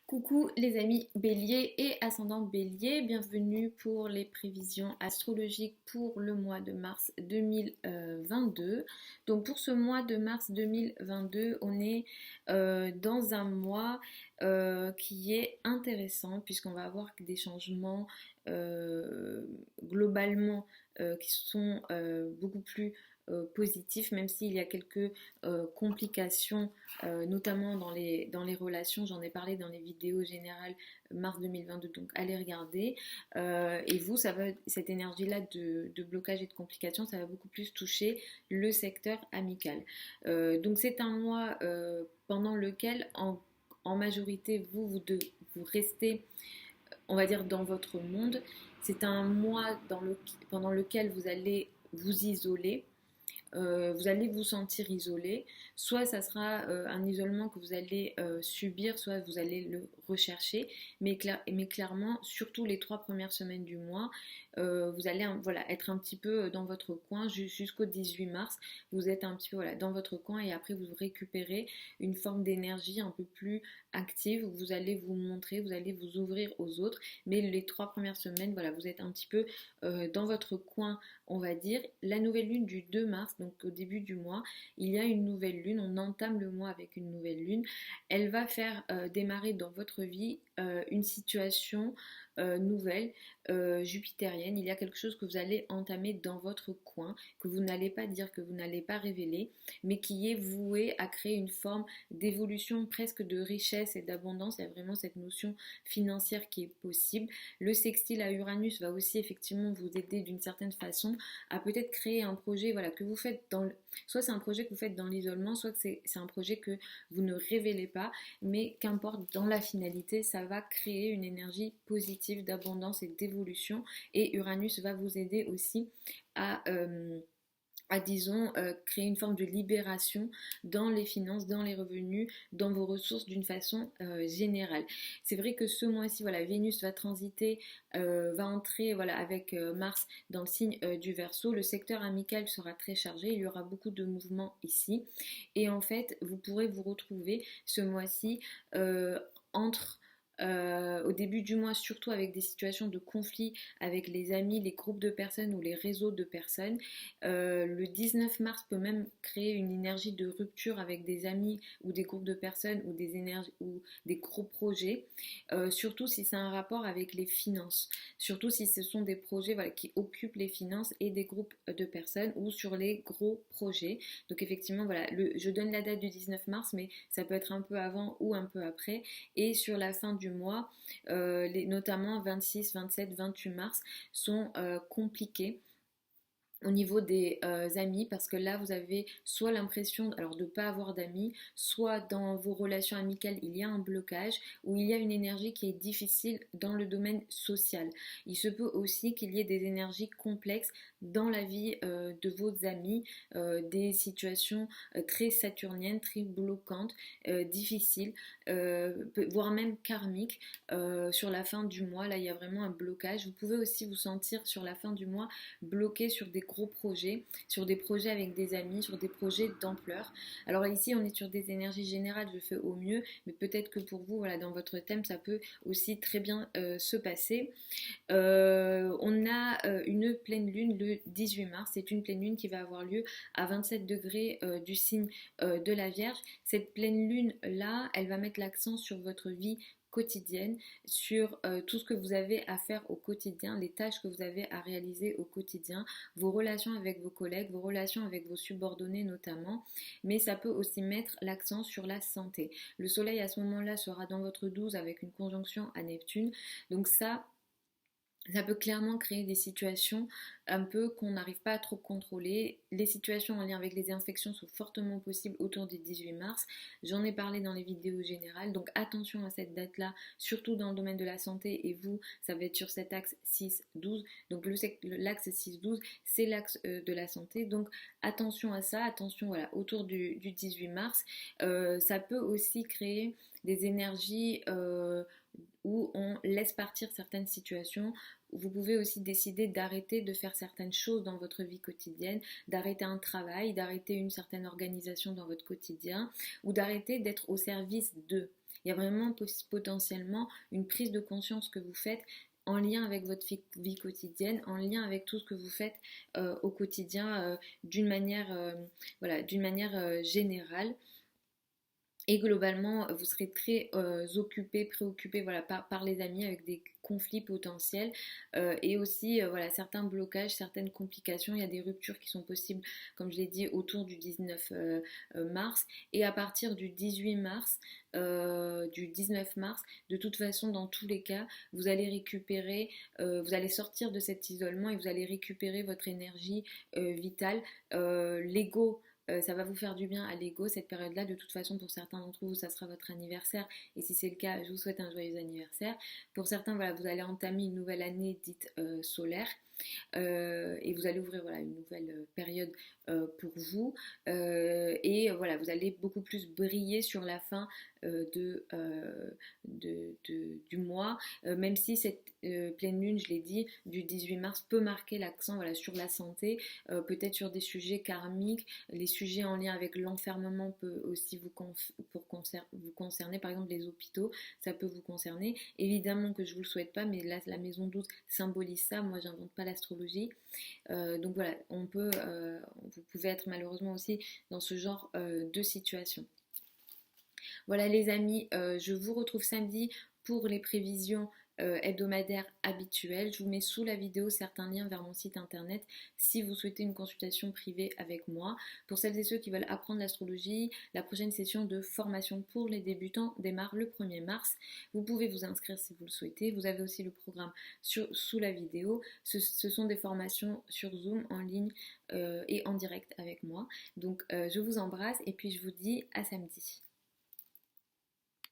Coucou les amis Bélier et ascendant Bélier, bienvenue pour les prévisions astrologiques pour le mois de mars 2022. Donc pour ce mois de mars 2022, on est dans un mois qui est intéressant puisqu'on va avoir des changements globalement qui sont beaucoup plus positifs, même s'il y a quelques complications notamment dans les relations. J'en ai parlé dans les vidéos générales mars 2022, donc allez regarder. Et vous, cette énergie-là de blocage et de complications, ça va beaucoup plus toucher le secteur amical. Donc c'est un mois pendant lequel, en majorité, vous restez, on va dire, dans votre monde. C'est un mois pendant lequel vous allez vous isoler, vous allez vous sentir isolé. Soit ça sera un isolement que vous allez subir, soit vous allez le rechercher. Mais clairement, surtout les 3 premières semaines du mois, vous allez voilà, être un petit peu dans votre coin jusqu'au 18 mars. Vous êtes un petit peu voilà, dans votre coin et après vous récupérez une forme d'énergie un peu plus active. Vous allez vous montrer, vous allez vous ouvrir aux autres. Mais les 3 premières semaines, voilà, vous êtes un petit peu dans votre coin, on va dire. La nouvelle lune du 2 mars, donc au début du mois, il y a une nouvelle lune. On entame le mois avec une nouvelle lune. Elle va faire démarrer dans votre vie une situation nouvelle, jupitérienne. Il y a quelque chose que vous allez entamer dans votre coin, que vous n'allez pas dire, que vous n'allez pas révéler, mais qui est voué à créer une forme d'évolution, presque de richesse et d'abondance. Il y a vraiment cette notion financière qui est possible. Le sextile à Uranus va aussi effectivement vous aider d'une certaine façon à peut-être créer un projet, voilà, que vous faites soit c'est un projet que vous faites dans l'isolement, soit que c'est un projet que vous ne révélez pas, mais qu'importe, dans la finalité, ça va créer une énergie positive d'abondance et d'évolution. Et Uranus va vous aider aussi à disons, créer une forme de libération dans les finances, dans les revenus, dans vos ressources d'une façon générale. C'est vrai que ce mois-ci, voilà, Vénus va transiter, va entrer voilà, avec Mars dans le signe du Verseau. Le secteur amical sera très chargé, il y aura beaucoup de mouvements ici. Et en fait, vous pourrez vous retrouver ce mois-ci entre au début du mois, surtout avec des situations de conflit avec les amis, les groupes de personnes ou les réseaux de personnes. Le 19 mars peut même créer une énergie de rupture avec des amis ou des groupes de personnes ou des énergies ou des gros projets, surtout si c'est un rapport avec les finances, surtout si ce sont des projets voilà, qui occupent les finances et des groupes de personnes ou sur les gros projets. Donc effectivement, voilà, je donne la date du 19 mars, mais ça peut être un peu avant ou un peu après. Et sur la fin du mois, notamment 26, 27, 28 mars, sont compliqués au niveau des amis, parce que là vous avez soit l'impression alors de ne pas avoir d'amis, soit dans vos relations amicales il y a un blocage ou il y a une énergie qui est difficile dans le domaine social. Il se peut aussi qu'il y ait des énergies complexes dans la vie de vos amis, des situations très saturniennes, très bloquantes, difficiles, voire même karmiques sur la fin du mois. Là il y a vraiment un blocage. Vous pouvez aussi vous sentir sur la fin du mois bloqué sur des gros projets, sur des projets avec des amis, sur des projets d'ampleur. Alors ici, on est sur des énergies générales, je fais au mieux, mais peut-être que pour vous, voilà, dans votre thème, ça peut aussi très bien se passer. On a une pleine lune le 18 mars. C'est une pleine lune qui va avoir lieu à 27 degrés du signe de la Vierge. Cette pleine lune là, elle va mettre l'accent sur votre vie quotidienne, sur tout ce que vous avez à faire au quotidien, les tâches que vous avez à réaliser au quotidien, vos relations avec vos collègues, vos relations avec vos subordonnés notamment, mais ça peut aussi mettre l'accent sur la santé. Le soleil à ce moment-là sera dans votre 12 avec une conjonction à Neptune, donc ça peut clairement créer des situations un peu qu'on n'arrive pas à trop contrôler. Les situations en lien avec les infections sont fortement possibles autour du 18 mars. J'en ai parlé dans les vidéos générales, donc attention à cette date-là, surtout dans le domaine de la santé. Et vous, ça va être sur cet axe 6-12. Donc l'axe 6-12, c'est l'axe de la santé. Donc attention à ça, attention voilà, autour du 18 mars. Ça peut aussi créer des énergies où on laisse partir certaines situations. Vous pouvez aussi décider d'arrêter de faire certaines choses dans votre vie quotidienne, d'arrêter un travail, d'arrêter une certaine organisation dans votre quotidien ou d'arrêter d'être au service d'eux. Il y a vraiment potentiellement une prise de conscience que vous faites en lien avec votre vie quotidienne, en lien avec tout ce que vous faites au quotidien d'une manière, voilà, d'une manière générale. Et globalement, vous serez très occupé, préoccupé voilà, par les amis avec des conflits potentiels et aussi voilà, certains blocages, certaines complications. Il y a des ruptures qui sont possibles, comme je l'ai dit, autour du 19 mars. Et à partir du 18 mars, du 19 mars, de toute façon, dans tous les cas, vous allez récupérer, vous allez sortir de cet isolement et vous allez récupérer votre énergie vitale. L'ego ça va vous faire du bien à l'ego cette période-là. De toute façon, pour certains d'entre vous, ça sera votre anniversaire. Et si c'est le cas, je vous souhaite un joyeux anniversaire. Pour certains, voilà, vous allez entamer une nouvelle année dite solaire. Et vous allez ouvrir voilà, une nouvelle période pour vous et voilà vous allez beaucoup plus briller sur la fin du mois même si cette pleine lune je l'ai dit du 18 mars peut marquer l'accent voilà, sur la santé peut-être sur des sujets karmiques les sujets en lien avec l'enfermement peut aussi vous concerner par exemple les hôpitaux ça peut vous concerner évidemment que je vous le souhaite pas mais là la maison 12 symbolise ça moi j'invente pas l'astrologie. Donc voilà, vous pouvez être malheureusement aussi dans ce genre de situation. Voilà les amis, je vous retrouve samedi pour les prévisions hebdomadaires habituelles. Je vous mets sous la vidéo certains liens vers mon site internet si vous souhaitez une consultation privée avec moi. Pour celles et ceux qui veulent apprendre l'astrologie, la prochaine session de formation pour les débutants démarre le 1er mars. Vous pouvez vous inscrire si vous le souhaitez. Vous avez aussi le programme sous la vidéo. Ce sont des formations sur Zoom en ligne et en direct avec moi. Donc je vous embrasse et puis je vous dis à samedi.